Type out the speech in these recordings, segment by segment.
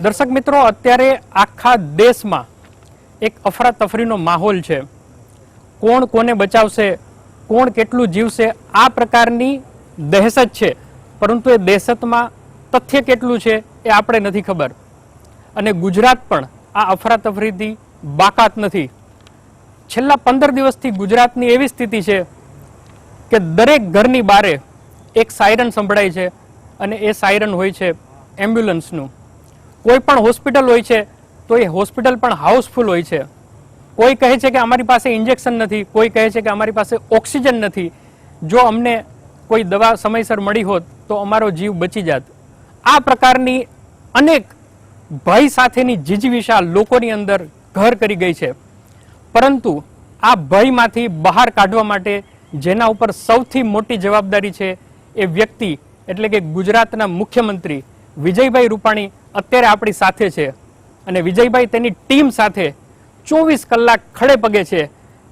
દર્શક મિત્રો, અત્યારે આખા દેશમાં એક અફરાતફરીનો માહોલ છે. કોણ કોને બચાવશે, કોણ કેટલું જીવશે, આ પ્રકારની દહેશત છે. પરંતુ એ દહેશતમાં તથ્ય કેટલું છે એ આપણે નથી ખબર. અને ગુજરાત પણ આ અફરાતફરીથી બાકાત નથી. છેલ્લા 15 દિવસથી ગુજરાતની એવી સ્થિતિ છે કે દરેક ઘરની બારે એક સાયરન સંભળાય છે અને એ સાયરન હોય છે એમ્બ્યુલન્સનું. કોઈ પણ હોસ્પિટલ હોય છે તો એ હોસ્પિટલ પણ હાઉસફુલ હોય છે. કોઈ કહે છે કે અમારી પાસે ઇન્જેક્શન નથી, કોઈ કહે છે કે અમારી પાસે ઓક્સિજન નથી. જો અમને કોઈ દવા સમયસર મળી હોત તો અમારો જીવ બચી જાત. આ પ્રકારની અનેક ભય સાથેની જીજવિષા લોકોની અંદર ઘર કરી ગઈ છે. પરંતુ આ ભયમાંથી બહાર કાઢવા માટે જેના ઉપર સૌથી મોટી જવાબદારી છે એ વ્યક્તિ એટલે કે ગુજરાતના મુખ્યમંત્રી વિજયભાઈ રૂપાણી અત્યારે આપણી સાથે છે. અને વિજયભાઈ તેની ટીમ સાથે 24 કલાક ખડે પગે છે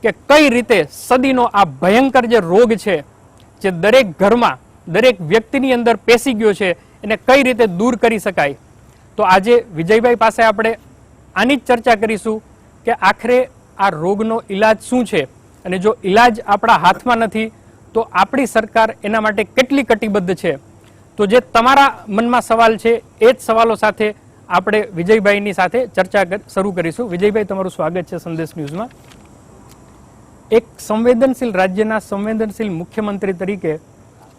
કે કઈ રીતે સદીનો આ ભયંકર જે રોગ છે, જે દરેક ઘરમાં દરેક વ્યક્તિની અંદર પેસી ગયો છે, એને કઈ રીતે દૂર કરી શકાય. તો આજે વિજયભાઈ પાસે આપણે આની જ ચર્ચા કરીશું કે આખરે આ રોગનો ઈલાજ શું છે, અને જો ઈલાજ આપણા હાથમાં નથી તો આપણી સરકાર એના માટે કેટલી કટિબદ્ધ છે. તો જે તમારા મનમાં સવાલ છે એ જ સવાલો સાથે આપણે વિજયભાઈની સાથે ચર્ચા શરૂ કરીશું. વિજયભાઈ, તમારું સ્વાગત છે સંદેશ ન્યૂઝમાં. એક સંવેદનશીલ રાજ્યના સંવેદનશીલ મુખ્યમંત્રી તરીકે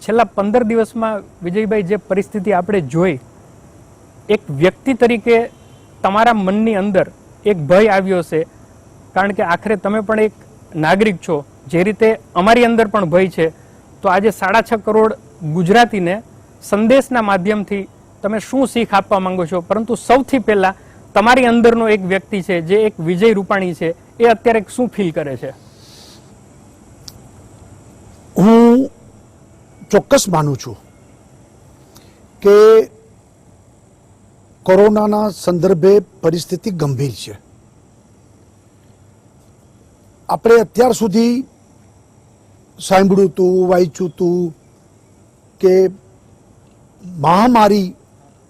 છેલ્લા 15 દિવસમાં વિજયભાઈ જે પરિસ્થિતિ આપણે જોઈ, એક વ્યક્તિ તરીકે તમારા મનની અંદર એક ભય આવ્યો છે. કારણ કે આખરે તમે પણ એક નાગરિક છો, જે રીતે અમારી અંદર પણ ભય છે. તો આજે 6.5 કરોડ ગુજરાતીને સંદેશના માધ્યમથી તમે શું શીખ આપવા માંગો છો? પરંતુ સૌથી પહેલા તમારી અંદરનો એક વ્યક્તિ છે જે એક વિજય રૂપાણી છે, એ અત્યારે શું ફીલ કરે છે? હું ચોક્કસ માનું છું કે કોરોનાના સંદર્ભે પરિસ્થિતિ ગંભીર છે. આપણે અત્યાર સુધી સાંભળ્યું હતું, વાંચ્યું હતું કે મહામારી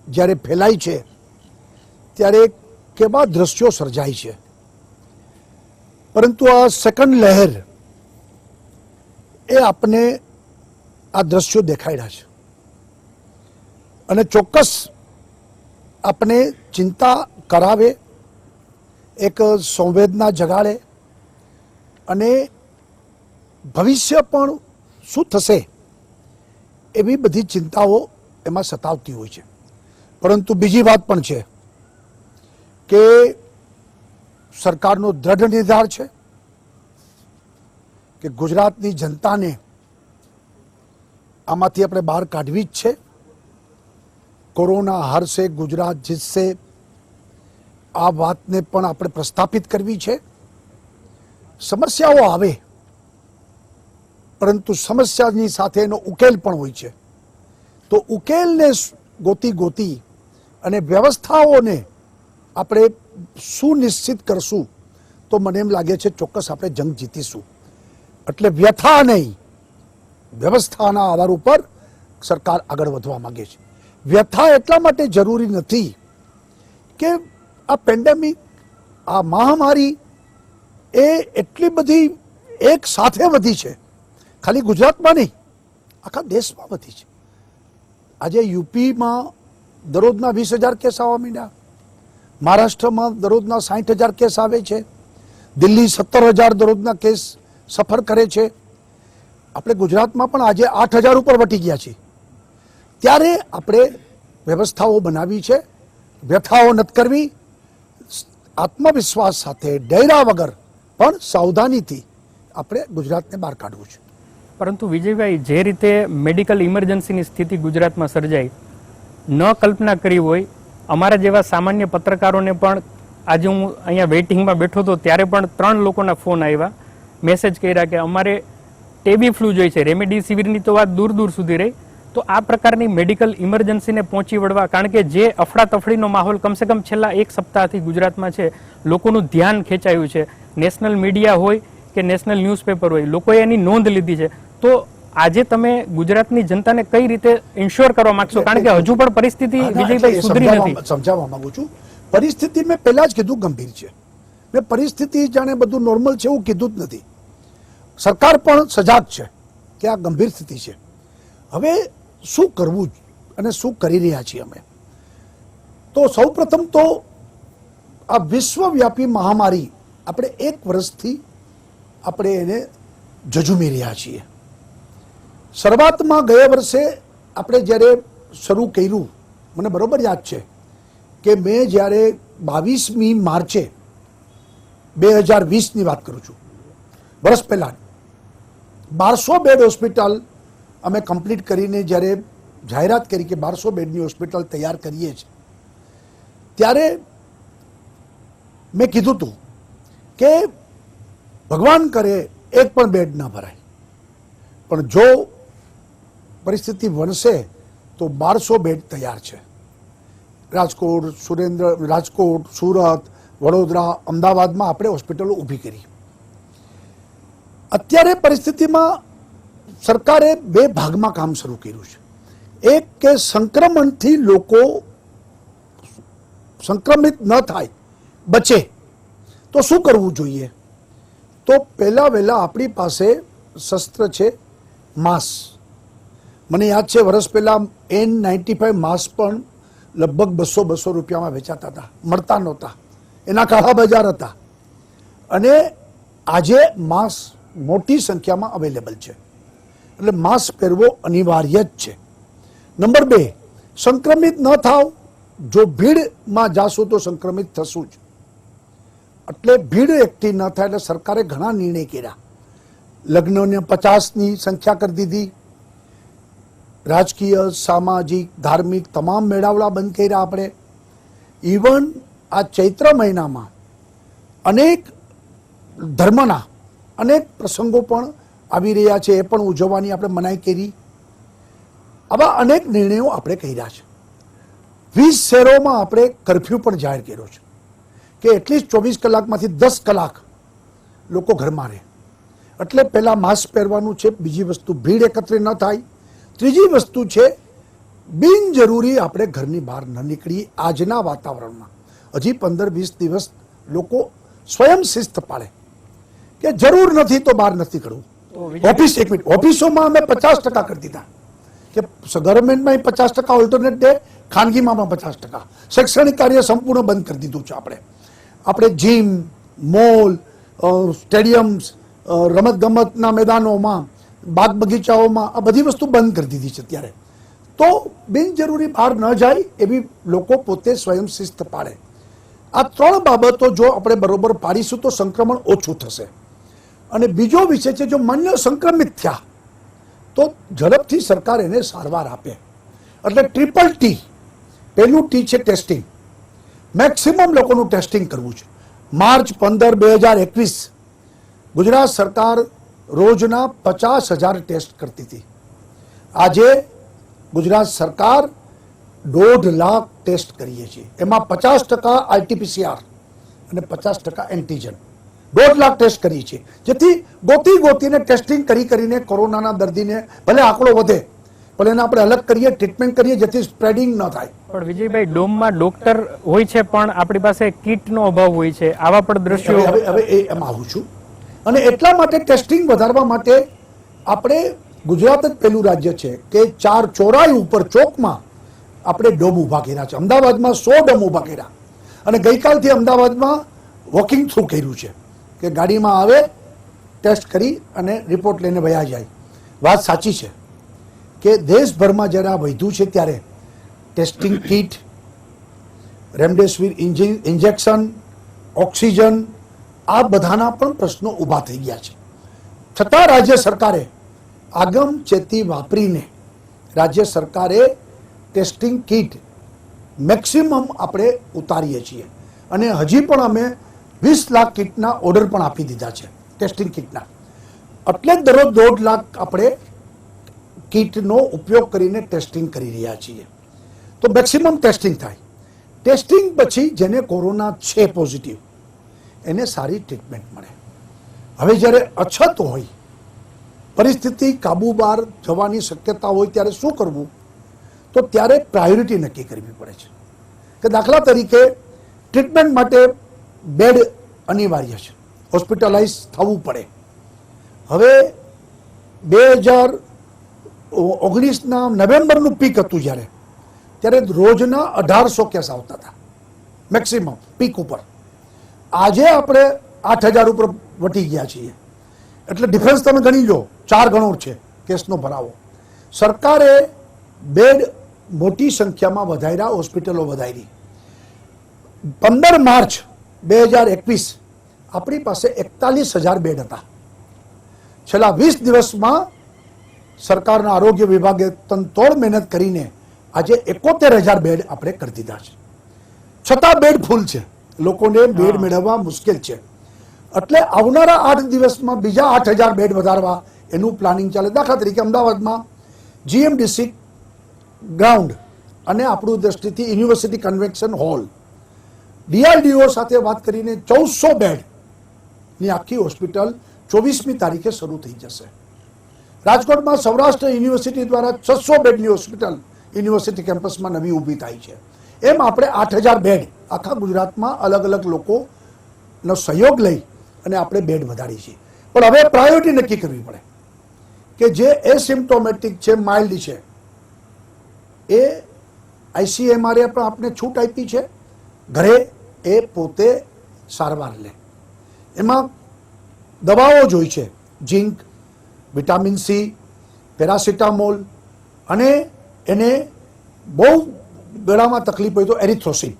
જ્યારે ફેલાય છે ત્યારે કેવા દ્રશ્યો સર્જાય છે. પરંતુ આ સેકન્ડ લહેર એ આપને આ દ્રશ્યો દેખાડ્યા છે અને ચોક્કસ આપને ચિંતા કરાવે, એક સંવેદના જગાડે અને ભવિષ્ય પણ શું થશે એવી બધી ચિંતાઓ એમાં સતાવતી હોય છે. પરંતુ બીજી વાત પણ છે કે સરકારનો દ્રઢ નિર્ધાર છે કે ગુજરાતની જનતાને આમાંથી આપણે બહાર કાઢવી જ છે. કોરોના હારશે, ગુજરાત જીતશે, આ વાતને પણ આપણે પ્રસ્થાપિત કરવી છે. સમસ્યાઓ આવે પરંતુ સમસ્યાની સાથે એનો ઉકેલ પણ હોય છે. તો ઉકેલને ગોતી અને વ્યવસ્થાઓને આપણે સુનિશ્ચિત કરશું તો મને એમ લાગે છે ચોક્કસ આપણે જંગ જીતીશું. એટલે વ્યથા નહીં, વ્યવસ્થાના આધાર ઉપર સરકાર આગળ વધવા માંગે છે. વ્યથા એટલા માટે જરૂરી નથી કે આ પેન્ડેમિક, આ મહામારી એ એટલી બધી એક સાથે વધી છે. ખાલી ગુજરાતમાં નહીં, આખા દેશમાં વધી છે. આજે યુપીમાં દરરોજના 20,000 કેસ આવવા માંડ્યા, મહારાષ્ટ્રમાં દરરોજના 60,000 કેસ આવે છે, દિલ્હી 17,000 દરરોજના કેસ સફર કરે છે. આપણે ગુજરાતમાં પણ આજે 8,000 ઉપર વટી ગયા છે. ત્યારે આપણે વ્યવસ્થાઓ બનાવી છે. વ્યથાઓ નથી કરવી, આત્મવિશ્વાસ સાથે, ડેરા વગર પણ સાવધાનીથી આપણે ગુજરાતને બહાર કાઢવું છે. પરંતુ વિજયભાઈ, જે રીતે મેડિકલ ઇમરજન્સીની સ્થિતિ ગુજરાતમાં સર્જાઈ, ન કલ્પના કરી હોય. અમારા જેવા સામાન્ય પત્રકારોને પણ આજે હું અહીંયા વેઇટિંગમાં બેઠો હતો ત્યારે પણ 3 લોકોના ફોન આવ્યા, મેસેજ કર્યા કે અમારે ટેબી ફ્લૂ જોઈ છે. રેમડેસિવિરની તો વાત દૂર દૂર સુધી રહી. તો આ પ્રકારની મેડિકલ ઇમરજન્સીને પહોંચી વળવા, કારણ કે જે અફડાતફડીનો માહોલ કમસે કમ છેલ્લા 1 સપ્તાહથી ગુજરાતમાં છે, લોકોનું ધ્યાન ખેંચાયું છે. નેશનલ મીડિયા હોય કે નેશનલ ન્યૂઝપેપર હોય, લોકોએ એની નોંધ લીધી છે. તો આજે તમે ગુજરાતની જનતાને કઈ રીતે ઇન્શ્યોર કરવા માંગશો, કારણ કે હજુ પણ પરિસ્થિતિ વિજયભાઈ સુધરી નથી? સમજાવવા માંગુ છું. પરિસ્થિતિ મેં પહેલા જ કીધું ગંભીર છે. મેં પરિસ્થિતિ જાણે બધું નોર્મલ છે એવું કીધું જ નથી. સરકાર પણ સજાગ છે કે આ ગંભીર સ્થિતિ છે. હવે શું કરવું અને શું કરી રહ્યા છીએ અમે? તો સૌ પ્રથમ તો આ વિશ્વવ્યાપી મહામારી આપણે 1 વર્ષથી આપણે એને ઝઝૂમી રહ્યા છીએ. શરૂઆતમાં ગયા વર્ષે આપણે જ્યારે શરૂ કર્યું, મને બરોબર યાદ છે કે મેં જ્યારે 22મી માર્ચે 2020ની વાત કરું છું, વર્ષ પહેલાં 1200 બેડ હોસ્પિટલ અમે કમ્પ્લીટ કરીને જ્યારે જાહેરાત કરી કે 1200 બેડની હોસ્પિટલ તૈયાર કરીએ છીએ, ત્યારે મેં કીધું હતું કે ભગવાન કરે એક પણ બેડ ના ભરાય, પણ જો પરિસ્થિતિ વણશે તો 1200 બેડ તૈયાર છે. રાજકોટ, સુરત, વડોદરા, અમદાવાદમાં આપણે હોસ્પિટલો ઊભી કરી. અત્યારે પરિસ્થિતિમાં સરકારે 2 ભાગમાં કામ શરૂ કર્યું છે. એક કે સંક્રમણથી લોકો સંક્રમિત ન થાય, બચે, તો શું કરવું જોઈએ? તો પહેલા વહેલા આપણી પાસે શસ્ત્ર છે માસ્ક. મને યાદ છે વર્ષ પહેલા N95 માસ્ક પણ લગભગ 200 રૂપિયામાં વેચાતા હતા, મળતા નહોતા, એના કાળા બજાર હતા. અને આજે માસ્ક મોટી સંખ્યામાં અવેલેબલ છે, એટલે માસ્ક પહેરવો અનિવાર્ય જ છે. નંબર 2, સંક્રમિત ન થાવ. જો ભીડમાં જાશું તો સંક્રમિત થશું જ, એટલે ભીડ એકઠી ન થાય. એટલે સરકારે ઘણા નિર્ણય કર્યા. લગ્નોને 50ની સંખ્યા કરી દીધી. રાજકીય, સામાજિક, ધાર્મિક તમામ મેળાવડા બંધ કર્યા આપણે. ઇવન આ ચૈત્ર મહિનામાં અનેક ધર્મના અનેક પ્રસંગો પણ આવી રહ્યા છે, એ પણ ઉજવવાની આપણે મનાઈ કરી. આવા અનેક નિર્ણયો આપણે કર્યા છે. 20 શહેરોમાં આપણે કરફ્યુ પણ જાહેર કર્યો છે કે એટલીસ્ટ 24 કલાકમાંથી 10 કલાક લોકો ઘરમાં રહે. એટલે પહેલાં માસ્ક પહેરવાનું છે. બીજી વસ્તુ, ભીડ એકત્રિત ન થાય. ત્રીજી વસ્તુ છે, બિનજરૂરી આપણે ઘરની બહાર ન નીકળીએ. આજના વાતાવરણમાં હજી 15-20 દિવસ લોકો સ્વયં શિસ્ત પાડે કે જરૂર નથી તો બહાર નથી કરવું. ઓફિસોમાં અમે 50% કરી દીધા કે ગવર્મેન્ટમાં 50%, ઓલ્ટરનેટ ડે, ખાનગીમાં પણ 50%. શૈક્ષણિક કાર્ય સંપૂર્ણ બંધ કરી દીધું છે. આપણે જીમ, મોલ, સ્ટેડિયમ્સ, રમતગમતના મેદાનોમાં, બાગ બગીચાઓમાં આ બધી વસ્તુ બંધ કરી દીધી છે અત્યારે. તો બિનજરૂરી બહાર ન જાય એવી લોકો પોતે સ્વયં શિસ્ત પાડે. આ 3 બાબતો જો આપણે બરોબર પાડીશું તો સંક્રમણ ઓછું થશે. અને બીજો વિષય છે, જો માન્ય સંક્રમિત થયા તો ઝડપથી સરકાર એને સારવાર આપે. એટલે ટ્રિપલ T. પહેલું T છે ટેસ્ટિંગ. મેક્સિમમ લોકોનું ટેસ્ટિંગ કરવું છે. માર્ચ 15, 2021 ગુજરાત સરકાર રોજના 50,000 ટેસ્ટ કરતી હતી. આજે ગુજરાત સરકાર 1.5 લાખ ટેસ્ટ કરીએ છીએ. એમાં 50% RT-PCR અને 50% એન્ટીજન. 1.5 લાખ ટેસ્ટ કરીએ છીએ, જેથી ગોતીને ટેસ્ટિંગ કરીને કોરોનાના દર્દીને ભલે આંકડો વધે પણ એને આપણે અલગ કરીએ, ટ્રીટમેન્ટ કરીએ, જેથી સ્પ્રેડિંગ ન થાય. પણ વિજયભાઈ, ડોમમાં ડોક્ટર હોય છે પણ આપણી પાસે કીટનો અભાવ હોય છે. આવા પણ દ્રશ્યો હવે એમાં આવું છું. અને એટલા માટે ટેસ્ટિંગ વધારવા માટે આપણે ગુજરાત જ પહેલું રાજ્ય છે કે 4 ચોરાઈ ઉપર ચોકમાં આપણે ડોમ ઊભા કર્યા છે. અમદાવાદમાં 100 ડોમ ઊભા કર્યા. અને ગઈકાલથી અમદાવાદમાં વોકિંગ થ્રુ કર્યું છે કે ગાડીમાં આવે, ટેસ્ટ કરી અને રિપોર્ટ લઈને વયા જાય. વાત સાચી છે કે દેશભરમાં જ્યારે આ વધ્યું છે ત્યારે testing kit, remdesivir injection, oxygen, આ બધાના પણ પ્રશ્નો ઊભા થઈ ગયા છે. છતાં રાજ્ય સરકારે આગમચેતી વાપરીને રાજ્ય સરકારે ટેસ્ટિંગ કીટ મેક્સિમમ આપણે ઉતારીએ છીએ. અને હજી પણ અમે 20 લાખ કીટના ઓર્ડર પણ આપી દીધા છે ટેસ્ટિંગ કીટના. એટલે જ દરરોજ 1.5 લાખ આપણે કીટનો ઉપયોગ કરીને ટેસ્ટિંગ કરી રહ્યા છીએ. તો મેક્સિમમ ટેસ્ટિંગ થાય. ટેસ્ટિંગ પછી જેને કોરોના છે પોઝિટિવ, એને સારી ટ્રીટમેન્ટ મળે. હવે જ્યારે અછત હોય પરિસ્થિતિ કાબુ બહાર જવાની શક્યતા હોય ત્યારે શું કરવું, તો ત્યારે પ્રાયોરિટી નક્કી કરવી પડે છે. કે દાખલા તરીકે ટ્રીટમેન્ટ માટે બેડ અનિવાર્ય છે, હોસ્પિટલાઇઝ થવું પડે. હવે 2019ના નવેમ્બરનું પીક હતું જ્યારે, ત્યારે રોજના 1800 કેસ આવતા હતા મેક્સિમમ પીક ઉપર. આજે આપણે 8000 ઉપર વટી ગયા છીએ. એટલે ડિફરન્સ તમે ગણી લો, 4 ગણો છે કેસનો ભરાવો. સરકારે બેડ મોટી સંખ્યામાં વધાર્યા, હોસ્પિટલો વધારી. 15 માર્ચ 2021 આપણી પાસે 41,000 બેડ હતા. છેલ્લા 20 દિવસમાં સરકારના આરોગ્ય વિભાગે તનતોડ મહેનત કરીને આજે 71,000 બેડ આપણે કરી દીધા છે. છતાં બેડ ફૂલ છે, લોકોને બેડ મેળવવા મુશ્કેલ છે. એટલે આવનારા 8 દિવસમાં બીજા 8,000 બેડ વધારવા એનું પ્લાનિંગ ચાલે. દાખલા તરીકે અમદાવાદમાં GMDC ગ્રાઉન્ડ અને આપણું દ્રષ્ટિથી યુનિવર્સિટી કન્વેન્શન હોલ, DRDO સાથે વાત કરીને 1400 બેડની આખી હોસ્પિટલ 24મી તારીખે શરૂ થઈ જશે. રાજકોટમાં સૌરાષ્ટ્ર યુનિવર્સિટી દ્વારા 600 બેડની હોસ્પિટલ યુનિવર્સિટી કેમ્પસમાં નવી ઊભી થાય છે. એમ આપણે 8,000 બેડ આખા ગુજરાતમાં અલગ અલગ લોકોનો સહયોગ લઈ અને આપણે બેડ વધારી છીએ. પણ હવે પ્રાયોરિટી નક્કી કરવી પડે કે જે એસિમ્પ્ટોમેટિક છે, માઇલ્ડ છે, એ ICMR પણ આપણે છૂટ આપી છે, ઘરે એ પોતે સારવાર લે. એમાં દવાઓ જોઈ છે, ઝીંક, વિટામિન C, પેરાસિટામોલ, અને એને બહુ ગળામાં તકલીફ હોય તો એરિથ્રોસિન.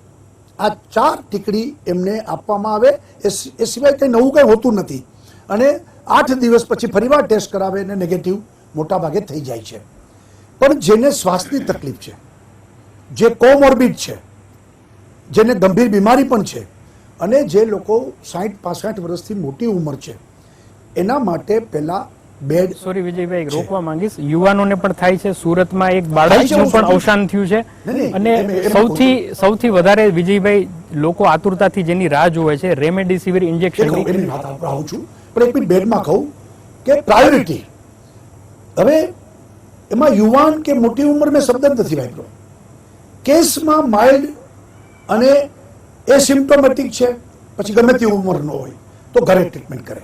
આ 4 ટીકડી એમને આપવામાં આવે. એ સિવાય કંઈ નવું કંઈ હોતું નથી. અને 8 દિવસ પછી ફરીવાર ટેસ્ટ કરાવે અને નેગેટિવ મોટા ભાગે થઈ જાય છે. પણ જેને શ્વાસની તકલીફ છે, જે કોમોર્બિડ છે, જેને ગંભીર બીમારી પણ છે, અને જે લોકો 60-65 વર્ષથી મોટી ઉંમર છે, એના માટે પહેલા બેડ. સોરી વિજયભાઈ, રોકવા માંગીશ, યુવાનોને પણ થાય છે. સુરતમાં એક બાળકનું પણ અવસાન થયું છે. અને સૌથી વધારે વિજયભાઈ લોકો આતુરતાથી જેની રાહ જોવે છે રેમડેસિવિર ઇન્જેક્શન. એની વાત આવું છું, પણ એક મિનિટ બેડમાં કહું કે પ્રાયોરિટી. હવે એમાં યુવાન કે મોટી ઉંમર મેં શબ્દ નથી વાપર્યો. કેસમાં માઇલ્ડ અને એસિમ્પ્ટોમેટિક છે, પછી ગમે તે ઉંમરનો હોય તો ઘરે ટ્રીટમેન્ટ કરે.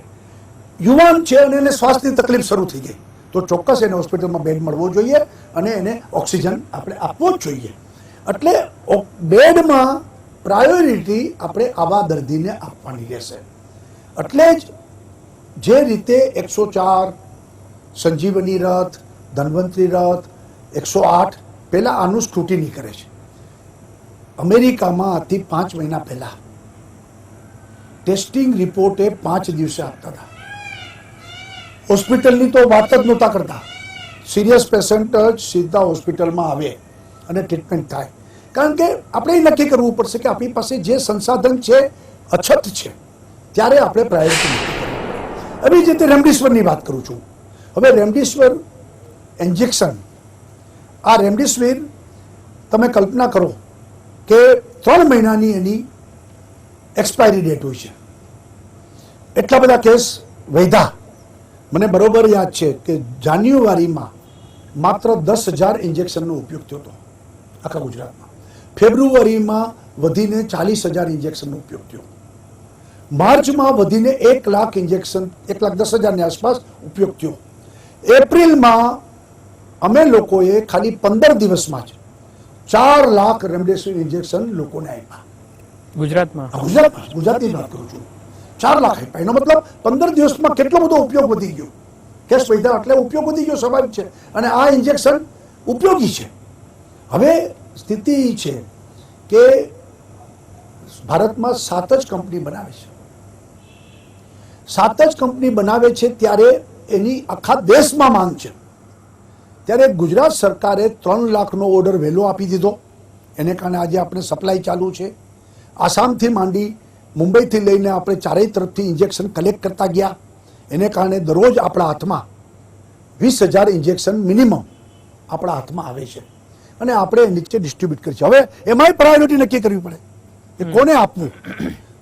યુવાન છે અને એને શ્વાસની તકલીફ શરૂ થઈ ગઈ તો ચોક્કસ એને હોસ્પિટલમાં બેડ મળવો જોઈએ અને એને ઓક્સિજન આપણે આપવો જ જોઈએ. એટલે બેડમાં પ્રાયોરિટી આપણે આવા દર્દીને આપવાની રહેશે. એટલે જ જે રીતે 104, સંજીવની રથ, ધન્વંતરી રથ, 108 પહેલા આનું સ્ક્રુટિની કરે છે. અમેરિકામાં આથી 5 મહિના પહેલા ટેસ્ટિંગ રિપોર્ટ એ 5 દિવસે આપતા હતા. હોસ્પિટલની તો વાત જ નહોતા કરતા. સિરિયસ પેશન્ટ જ સીધા હોસ્પિટલમાં આવે અને ટ્રીટમેન્ટ થાય. કારણ કે આપણે એ નક્કી કરવું પડશે કે આપણી પાસે જે સંસાધન છે, અછત છે, ત્યારે આપણે પ્રાયોરિટી નક્કી કરવી પડે. હવે જે તે રેમડેસિવિરની વાત કરું છું. હવે રેમડેસિવિર ઇન્જેક્શન, આ રેમડેસિવિર તમે કલ્પના કરો કે 3 મહિનાની એની એક્સપાયરી ડેટ હોય છે. એટલા બધા કેસ વૈધા. મને બરોબર યાદ છે કે જાન્યુઆરીમાં માત્ર 10,000 ઇન્જેક્શનનો ઉપયોગ થયો હતો આખા ગુજરાતમાં. ફેબ્રુઆરીમાં વધીને 40,000 ઇન્જેક્શનનો ઉપયોગ થયો. માર્ચમાં વધીને 1 લાખ ઇન્જેક્શન, 1,10,000ની આસપાસ ઉપયોગ થયો. એપ્રિલમાં અમે લોકોએ ખાલી 15 દિવસમાં જ 4 લાખ રેમડેસિવિર ઇન્જેક્શન લોકોને આપ્યા ગુજરાતમાં. ગુજરાતની વાત કરું છું. 4 લાખ આપ્યા. એનો મતલબ 15 દિવસમાં કેટલો બધો ઉપયોગ વધી ગયો. કેસ વૈધા એટલે ઉપયોગ વધી ગયો, સ્વાભાવિક છે. અને આ ઇન્જેક્શન ઉપયોગી છે. હવે સ્થિતિ એ છે કે ભારતમાં 7 જ કંપની બનાવે છે. 7 જ કંપની બનાવે છે ત્યારે એની આખા દેશમાં માંગ છે. ત્યારે ગુજરાત સરકારે 3 લાખનો ઓર્ડર વહેલો આપી દીધો. એને કારણે આજે આપણે સપ્લાય ચાલુ છે. આસામથી માંડી મુંબઈથી લઈને આપણે ચારેય તરફથી ઇન્જેક્શન કલેક્ટ કરતા ગયા. એને કારણે દરરોજ આપણા હાથમાં 20,000 ઇન્જેક્શન મિનિમમ આપણા હાથમાં આવે છે અને આપણે નીચે ડિસ્ટ્રીબ્યુટ કરીએ છીએ. હવે એમાંય પ્રાયોરિટી નક્કી કરવી પડે કે કોને આપવું.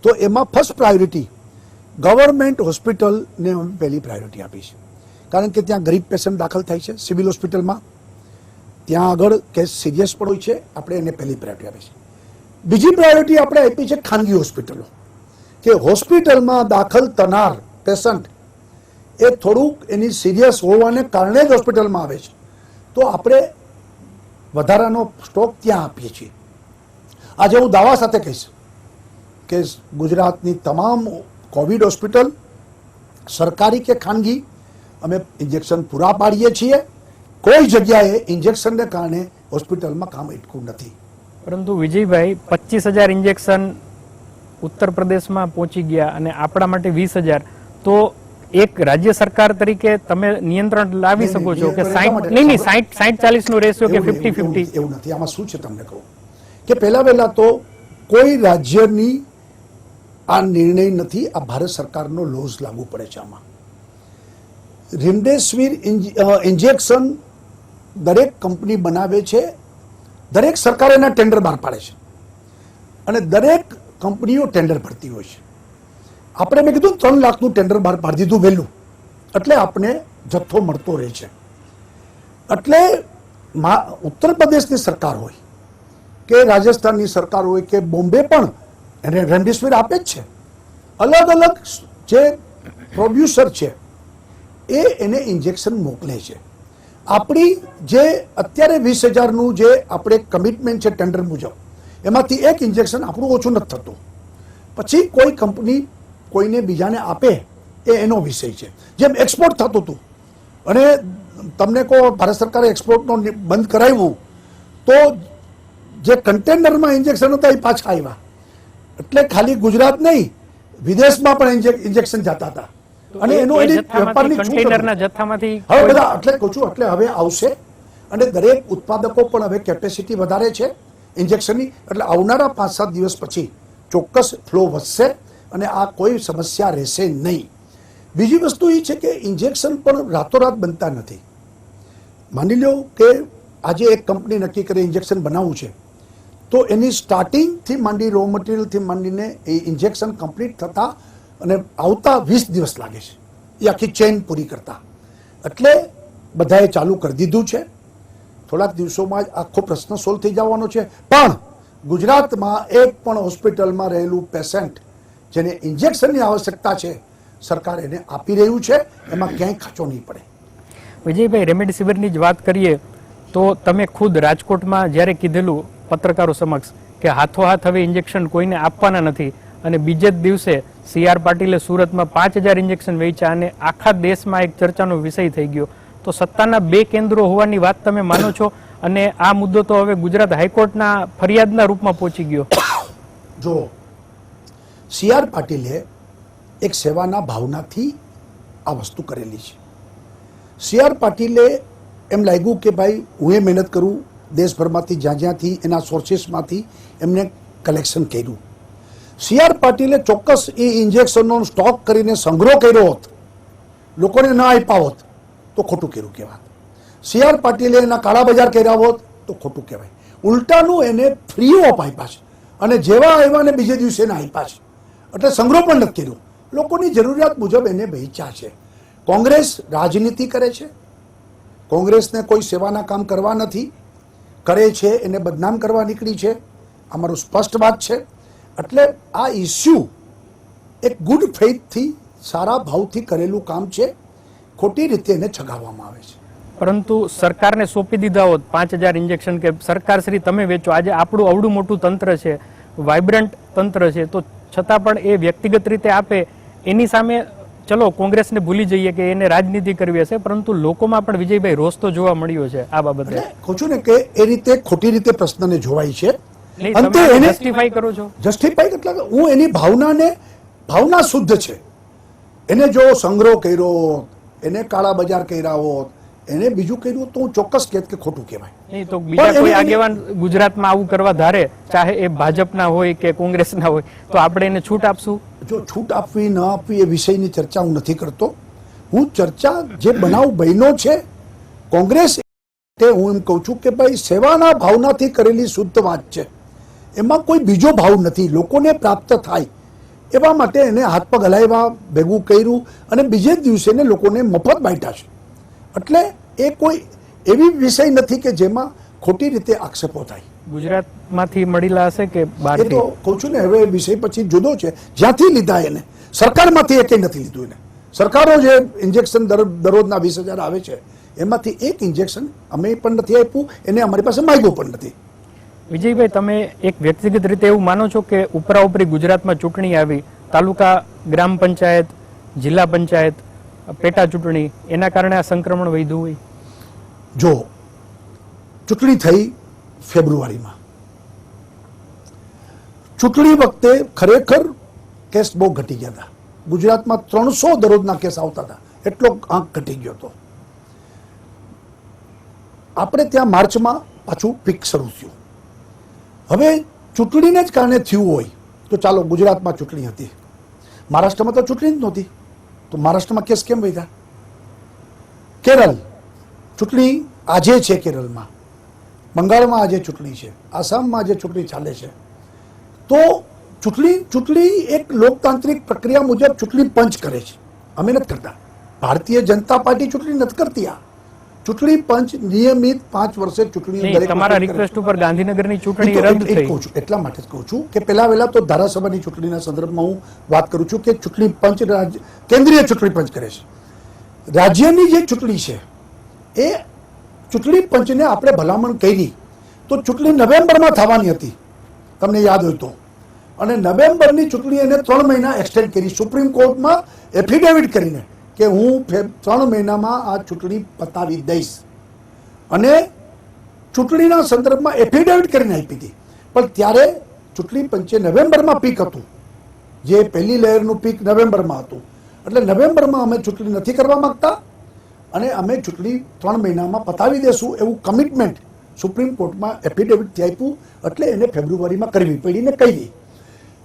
તો એમાં ફર્સ્ટ પ્રાયોરિટી ગવર્મેન્ટ હોસ્પિટલને અમે પહેલી પ્રાયોરિટી આપી છે કારણ કે ત્યાં ગરીબ પેશન્ટ દાખલ થાય છે સિવિલ હોસ્પિટલમાં, ત્યાં આગળ કેસ સિરિયસ પણ હોય છે, આપણે એને પહેલી પ્રાયોરિટી આપી છે. બીજી પ્રાયોરિટી આપણે આપી છે ખાનગી હોસ્પિટલો, કે હોસ્પિટલમાં દાખલ થનાર પેશન્ટ એ થોડુંક એની સિરિયસ હોવાને કારણે જ હોસ્પિટલમાં આવે છે, તો આપણે વધારાનો સ્ટોક ત્યાં આપીએ છીએ. આજે હું દાવા સાથે કહીશ કે ગુજરાતની તમામ કોવિડ હોસ્પિટલ, સરકારી કે ખાનગી, અમે ઇન્જેક્શન પૂરા પાડીએ છીએ. કોઈ જગ્યાએ ઇન્જેક્શનને કારણે હોસ્પિટલમાં કામ અટકું નથી. પરંતુ વિજયભાઈ 25,000 ઇન્જેક્શન ઉત્તર પ્રદેશમાં પહોંચી ગયા અને આપણા માટે 20,000, તો એક રાજ્ય સરકાર તરીકે તમે નિયંત્રણ લાવી શકો છો કે 60-40 નો રેશિયો કે 50-50? એવું નથી. આમાં શું છે તમને કહું કે પહેલા તો કોઈ રાજ્યની આ નિર્ણય નથી, આ ભારત સરકારનો લોઝ લાગુ પડે છે. આમાં રેમડેસિવિર ઇન્જેક્શન દરેક કંપની બનાવે છે, દરેક સરકાર એના ટેન્ડર બહાર પાડે છે અને દરેક કંપનીઓ ટેન્ડર ભરતી હોય છે. આપણે મેં કીધું 3 લાખનું ટેન્ડર બહાર પાડી દીધું વહેલું, એટલે આપણે જથ્થો મળતો રહે છે. એટલે ઉત્તર પ્રદેશની સરકાર હોય કે રાજસ્થાનની સરકાર હોય કે બોમ્બે પણ એને રેમડેસિવિર આપે જ છે. અલગ અલગ જે પ્રોડ્યુસર છે એ એને ઇન્જેક્શન મોકલે છે. આપણી જે અત્યારે 20,000નું જે આપણે કમિટમેન્ટ છે ટેન્ડર મુજબ, એમાંથી એક ઇન્જેક્શન આપણું ઓછું નથી થતું. પછી કોઈ કંપની કોઈને બીજાને આપે એ એનો વિષય છે. જેમ એક્સપોર્ટ થતું હતું અને તમને કહો ભારત સરકારે એક્સપોર્ટનો બંધ કરાવ્યું, તો જે કન્ટેનરમાં ઇન્જેક્શન હતા એ પાછા આવ્યા. એટલે ખાલી ગુજરાત નહીં, વિદેશમાં પણ ઇન્જેક્શન જતા હતા અને એનો વેપારની કન્ટેનરના જથ્થામાંથી હવે બધા એટલે કહું છું, એટલે હવે આવશે અને દરેક ઉત્પાદકો પણ હવે કેપેસિટી વધારે છે ઇન્જેક્શનની. એટલે આવનારા 5-7 દિવસ પછી ચોક્કસ ફ્લો વધશે અને આ કોઈ સમસ્યા રહેશે નહીં. બીજી વસ્તુ એ છે કે ઇન્જેક્શન પણ રાતોરાત બનતા નથી. માની લો કે આજે એક કંપની નક્કી કરે ઇન્જેક્શન બનાવવું છે, તો એની સ્ટાર્ટિંગથી માંડી રો મટીરિયલથી માંડીને એ ઇન્જેક્શન કમ્પ્લીટ થતા અને આવતા 20 દિવસ લાગે છે, એ આખી ચેઇન પૂરી કરતા. એટલે બધાએ ચાલુ કરી દીધું છે. થોડાક દિવસોમાં જ આખો પ્રશ્ન સોલ્વ થઈ જવાનો છે. પણ ગુજરાતમાં એક પણ હોસ્પિટલમાં રહેલું પેશન્ટ જેને ઇન્જેક્શનની આવશ્યકતા છે, સરકાર એને આપી રહ્યું છે, એમાં ક્યાંય ખાંચો નહીં પડે. વિજયભાઈ, રેમડેસિવિરની જ વાત કરીએ તો તમે ખુદ રાજકોટમાં જ્યારે કીધેલું પત્રકારો સમક્ષ કે હાથોહાથ હવે ઇન્જેક્શન કોઈને આપવાના નથી, અને બીજે જ દિવસે CR પાટીલે સુરતમાં 5,000 ઇન્જેક્શન વેચ્યા અને આખા દેશમાં એક ચર્ચાનો વિષય થઈ ગયો, તો સત્તાના 2 કેન્દ્રો હોવાની વાત તમે માનો છો? અને આ મુદ્દો તો હવે ગુજરાત હાઈકોર્ટના ફરિયાદના રૂપમાં પહોંચી ગયો. જો CR પાટીલે એક સેવાના ભાવનાથી આ વસ્તુ કરેલી છે. CR પાટીલે એમ લાગ્યું કે ભાઈ હું એ મહેનત કરું, દેશભરમાંથી જ્યાંથી એના સોર્સિસમાંથી એમને કલેક્શન કર્યું. CR પાટીલે ચોક્કસ એ ઇન્જેક્શનનો સ્ટોક કરીને સંગ્રહ કર્યો હોત, લોકોને ના આપ્યા હોત તો ખોટું કર્યું કહેવાય. CR પાટીલે એના કાળા બજાર કર્યા હોત તો ખોટું કહેવાય. ઉલટાનું એને ફ્રી ઓફ આપ્યા છે અને જેવા આવ્યા ને બીજે દિવસે એને આપ્યા છે. એટલે સંગ્રહ પણ નથી કર્યો, લોકોની જરૂરિયાત મુજબ એને વેચ્યા છે. કોંગ્રેસ રાજનીતિ કરે છે, કોંગ્રેસને કોઈ સેવાના કામ કરવા નથી, કરે છે એને બદનામ કરવા નીકળી છે. અમારું સ્પષ્ટ વાત છે. એટલે આ ઇસ્યુ એક ગુડ ફેઇથથી, સારા ભાવથી કરેલું કામ છે, ખોટી રીતે એને છગાવવામાં આવે છે. પરંતુ સરકારને સોંપી દીધા હોત 5,000 ઇન્જેક્શન કે સરકાર શ્રી તમે વેચો, આજે આપણું અવડું મોટું તંત્ર છે, વાઇબ્રન્ટ તંત્ર છે, તો છતાં પણ એ વ્યક્તિગત રીતે આપે, એની સામે ચલો કોંગ્રેસને ભૂલી જઈએ કે એને રાજનીતિ કરવી હશે, પરંતુ લોકોમાં પણ વિજયભાઈ રોષ તો જોવા મળ્યો છે આ બાબતે. કહું છું ને કે એ રીતે ખોટી રીતે પ્રશ્નને જોવાય છે. અંતે એને જસ્ટિફાઈ કરો છો? જસ્ટિફાઈ એટલે હું એની ભાવના શુદ્ધ છે. એને જો સંગ્રહ કર્યો, એને કાળા બજાર કર્યા હોત, એને બીજું કર્યું તો હું ચોક્કસ કહેત કે ખોટું કહેવાય. નહીં તો બીજા કોઈ આગેવાન ગુજરાતમાં આવું કરવા ધારે, ચાહે એ ભાજપના હોય કે કોંગ્રેસના હોય, તો આપણે એને છૂટ આપશું? જો છૂટ આપવી ન આપવી એ વિષયની ચર્ચા હું નથી કરતો. હું ચર્ચા જે બનાવ બન્યો છે કોંગ્રેસ, હું એમ કહું છું કે ભાઈ સેવાના ભાવનાથી કરેલી શુદ્ધ વાત છે, એમાં કોઈ બીજો ભાવ નથી. લોકોને પ્રાપ્ત થાય એવા માટે એને હાથ પગ હલાવ્યા, ભેગું કર્યું અને બીજે જ દિવસે લોકોને મફત બાંટ્યા છે. એટલે એ કોઈ એવી વિષય નથી કે જેમાં ખોટી રીતે આક્ષેપો થાય. ગુજરાતમાંથી મળેલા હશે કે એ બહારથી? તો કહું છું ને, હવે એ વિષય પછી જુદો છે. જ્યાંથી લીધા એને, સરકારમાંથી એકે નથી લીધું એને. સરકારો જે ઇન્જેક્શન દરરોજના 20,000 આવે છે એમાંથી એક ઇન્જેક્શન અમે પણ નથી આપ્યું, એને અમારી પાસે માંગ્યું પણ નથી. વિજયભાઈ, તમે એક વ્યક્તિગત રીતે એવું માનો છો કે ઉપરાઉપરી ગુજરાતમાં ચૂંટણી આવી, તાલુકા, ગ્રામ પંચાયત, જિલ્લા પંચાયત, પેટા ચૂંટણી, એના કારણે આ સંક્રમણ વધ્યું હોય? જો ચૂંટણી થઈ ફેબ્રુઆરીમાં, ચૂંટણી વખતે ખરેખર કેસ બહુ ઘટી ગયા હતા. ગુજરાતમાં 300 દરરોજના કેસ આવતા હતા, એટલો આંક ઘટી ગયો હતો. આપણે ત્યાં માર્ચમાં પાછું પીક શરૂ થયું. હવે ચૂંટણીને જ કારણે થયું હોય તો ચાલો, ગુજરાતમાં ચૂંટણી હતી, મહારાષ્ટ્રમાં તો ચૂંટણી જ નહોતી, તો મહારાષ્ટ્રમાં કેસ કેમ વધ્યા? કેરળ ચૂંટણી આજે છે, કેરળમાં, બંગાળમાં આજે ચૂંટણી છે, આસામમાં આજે ચૂંટણી ચાલે છે. તો ચૂંટણી એક લોકતાંત્રિક પ્રક્રિયા મુજબ ચૂંટણી પંચ કરે છે, અમે નથી કરતા. ભારતીય જનતા પાર્ટી ચૂંટણી નથી કરતી. આ ચૂંટણી પંચ નિયમિત 5 વર્ષે ચૂંટણી નહીં, તમારા રિક્વેસ્ટ ઉપર ગાંધીનગરની ચૂંટણી રદ થઈ. એટલા માટે જ કહું છું કે પહેલા તો ધારાસભાની ચૂંટણીના સંદર્ભમાં હું વાત કરું છું કે ચૂંટણી પંચ કેન્દ્રીય ચૂંટણી પંચ કરે છે. રાજ્યની જે ચૂંટણી છે એ ચૂંટણી પંચને આપણે ભલામણ કરી તો ચૂંટણી નવેમ્બરમાં થવાની હતી, તમને યાદ હોય તો, અને નવેમ્બરની ચૂંટણી એને 3 મહિના એક્સટેન્ડ કરી, સુપ્રીમ કોર્ટમાં એફિડેવિટ કરીને કે હું 3 મહિનામાં આ ચૂંટણી પતાવી દઈશ, અને ચૂંટણીના સંદર્ભમાં એફિડેવિટ કરીને આપી હતી. પણ ત્યારે ચૂંટણી પંચે નવેમ્બરમાં પીક હતું, જે પહેલી લહેરનું પીક નવેમ્બરમાં હતું, એટલે નવેમ્બરમાં અમે ચૂંટણી નથી કરવા માંગતા અને અમે ચૂંટણી 3 મહિનામાં પતાવી દેશું એવું કમિટમેન્ટ સુપ્રીમ કોર્ટમાં એફિડેવિટથી આપ્યું. એટલે એને ફેબ્રુઆરીમાં કરવી પડી ને કહી.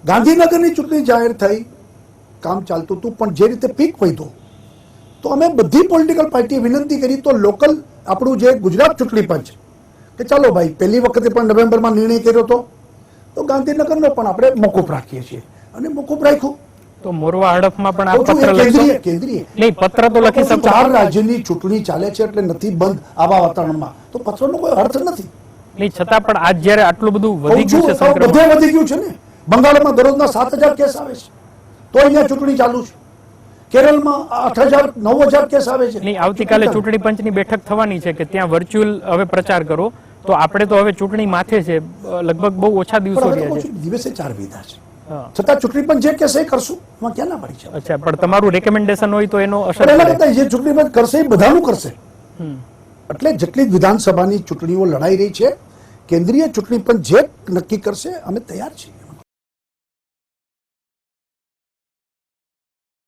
ગાંધીનગરની ચૂંટણી જાહેર થઈ, કામ ચાલતું હતું, પણ જે રીતે પીક વધ્યો તો અમે બધી પોલિટિકલ પાર્ટીએ વિનંતી કરી. તો લોકલ આપણું જે ગુજરાત ચૂંટણી પંચ કે ચાલો ભાઈ, પહેલી વખતે પણ નવેમ્બરમાં નિર્ણય કર્યો હતો, તો ગાંધીનગરનો પણ આપણે મોકૂફ રાખીએ છીએ, અને મોકૂફ રાખ્યું. તો મોરવા હડફમાં પણ આ પત્ર લખશો? કેન્દ્રીય નહીં, પત્ર તો લખી શકો. 4 રાજ્યની ચૂંટણી ચાલે છે એટલે નથી બંધ આવા વાતાવરણમાં, તો પત્રનો કોઈ અર્થ નથી. નહીં, છતાં પણ આજ જ્યારે આટલું બધું વધી ગયું છે, બધે વધી ગયું છે ને. બંગાળમાં દરરોજના 7,000 કેસ આવે છે, તો અહીંયા ચૂંટણી ચાલુ છે. કેરળમાં 8,000 9,000 કેસ આવે છે. નહીં, આવતીકાલે ચૂંટણી પંચની બેઠક થવાની છે કે ત્યાં વર્ચ્યુઅલ હવે પ્રચાર કરો, તો આપણે તો હવે ચૂંટણી માથે છે, લગભગ બહુ ઓછા દિવસો રહ્યા છે. દિવસે 4 વિધા છે, છતાં ચૂંટણી પંચ જે કહેશે એ કરશું, એમાં ક્યાં ના પડી છે. અચ્છા, પણ તમારું રેકમેન્ડેશન હોય તો એનો અસર એના કરતા જે ચૂંટણી પંચ કરશે એ બધાનું કરશે. એટલે જેટલી વિધાનસભાની ચૂંટણીઓ લડાઈ રહી છે, કેન્દ્રીય ચૂંટણી પંચ જે નક્કી કરશે અમે તૈયાર છીએ.